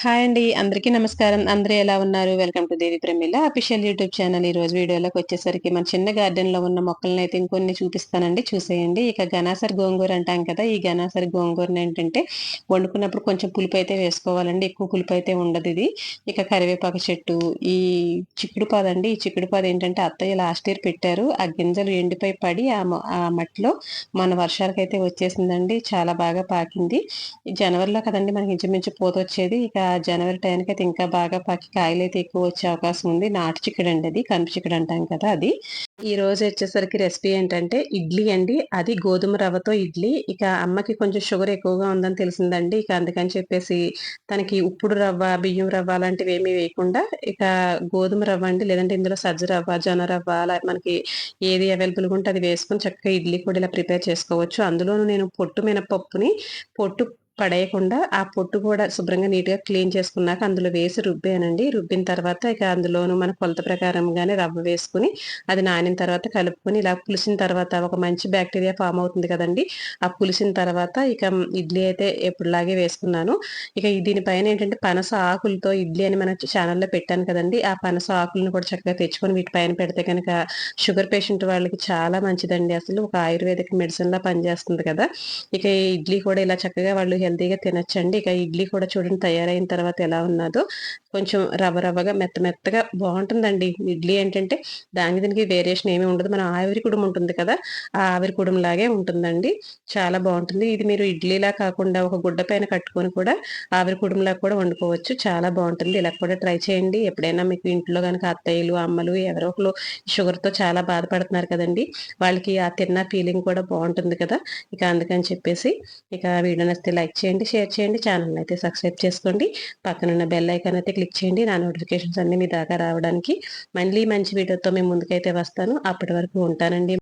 Hi అండి. అందరికీ నమస్కారం. అందరూ ఎలా ఉన్నారు? Welcome to Devi Pramila official YouTube channel. ఈరోజు వీడియోలోకి వచ్చేసరికి మన చిన్న గార్డెన్‌లో ఉన్న మొక్కలనైతే ఇంకొన్ని చూపిస్తానండి. చూసేయండి. ఇక గనాసరి గోంగూర అంటాం కదా! ఈ గనాసరి గోంగూరనేంటంటే వండుకున్నప్పుడు కొంచెం పులుపైతే వేసుకోవాలండి. ఎక్కువ పులుపైతే ఉండదిది. ఇక కరివేపాకు చెట్టు, ఈ చిక్కుడు పాదండి. ఈ చిక్కుడు పాదేంటంటే అత్తయ్య లాస్ట్ ఇయర్ పెట్టారు. ఆ గింజలు ఎండిపోయి పడి ఆ మట్టిలో మన వర్షాలకైతే వచ్చేసిందండి. చాలా బాగా పాకింది. ఈ జనవరిలో కదండీ మనకి ఇంచుమించు పూతొచ్చేది. ఇక జనవరి టైంకైతే ఇంకా బాగా పాకి కాయలైతే ఎక్కువ వచ్చే అవకాశం ఉంది. నాటు చిక్కుడండి అది. కనుపు చిక్కుడు అంటాం కదా అది. ఈ రోజు వచ్చేసరికి రెసిపీ ఏంటంటే ఇడ్లీ అండి. అది గోధుమ రవ్వతో ఇడ్లీ. ఇక అమ్మకి కొంచెం షుగర్ ఎక్కువగా ఉందని తెలిసిందండి. ఇక అందుకని చెప్పేసి తనకి ఉప్పుడు రవ్వ, బియ్యం రవ్వ అలాంటివేమీ వేయకుండా ఇక గోధుమ రవ్వ అండి, లేదంటే ఇందులో సజ్జ రవ్వ, జొన్న రవ్వ అలా మనకి ఏది అవైలబుల్‌గా ఉంటే అది వేసుకొని చక్కగా ఇడ్లీ కూడా ఇలా ప్రిపేర్ చేసుకోవచ్చు. అందులోనూ నేను పొట్టు మినపప్పుని పొట్టు పడేయకుండా ఆ పొట్టు కూడా శుభ్రంగా నీట్‌గా క్లీన్ చేసుకున్నాక అందులో వేసి రుబ్బానండి. రుబ్బిన తర్వాత ఇక అందులోను మన కొలత ప్రకారంగానే రవ్వ వేసుకొని అది నానిన తర్వాత కలుపుకొని ఇలా పులిసిన తర్వాత ఒక మంచి బాక్టీరియా ఫార్మ్ అవుతుంది కదండీ! ఆ పులిసిన తర్వాత ఇక ఇడ్లీ అయితే ఎప్పుడులాగే వేసుకున్నాను. ఇక దీనిపైన ఏంటంటే పనస ఆకులతో ఇడ్లీ అని మన ఛానెల్‌లో పెట్టాను కదండీ! ఆ పనస ఆకులను కూడా చక్కగా తెచ్చుకొని వీటి పైన పెడితే గనక షుగర్ పేషెంట్ వాళ్ళకి చాలా మంచిదండి. అసలు ఒక ఆయుర్వేదిక్ మెడిసిన్‌లా పనిచేస్తుంది కదా! ఇక ఈ ఇడ్లీ కూడా ఇలా చక్కగా వాళ్ళు హెల్తీగా తినొచ్చండి. ఇక ఇడ్లీ కూడా చూడండి తయారైన తర్వాత ఎలా ఉన్నాదో. కొంచెం రవ్వ రవ్వగా మెత్త మెత్తగా బావుంటుందండి. ఇడ్లీ ఏంటంటే దానికి దీనికి వేరియేషన్ ఏమి ఉండదు. మన ఆవిరి కుడుము ఉంటుంది కదా! ఆ ఆవిరి కుడుములాగే ఉంటుందండి. చాలా బావుంటుంది. ఇది మీరు ఇడ్లీలా కాకుండా ఒక గుడ్డ పైన కట్టుకొని కూడా ఆవిరి కుడుములా కూడా వండుకోవచ్చు. చాలా బావుంటుంది. ఇలా కూడా ట్రై చేయండి. ఎప్పుడైనా మీకు ఇంట్లో గనక అత్తయ్యలు, అమ్మలు ఎవరో ఒకళ్ళు షుగర్‌తో చాలా బాధపడుతున్నారు కదండీ! వాళ్ళకి ఆ తిన్న ఫీలింగ్ కూడా బావుంటుంది కదా! ఇక అందుకని చెప్పేసి ఇక వీడియో నచ్చితే లైక్ చేయండి, షేర్ చేయండి. ఛానెల్‌ని అయితే సబ్స్క్రైబ్ చేసుకోండి. పక్కనున్న బెల్ ఐకాన్ అయితే క్లిక్ చేయండి. నా నోటిఫికేషన్స్ అన్నీ మీ దాకా రావడానికి. మళ్ళీ మంచి వీడియోతో మీ ముందుకైతే వస్తాను. అప్పటి వరకు ఉంటానండి.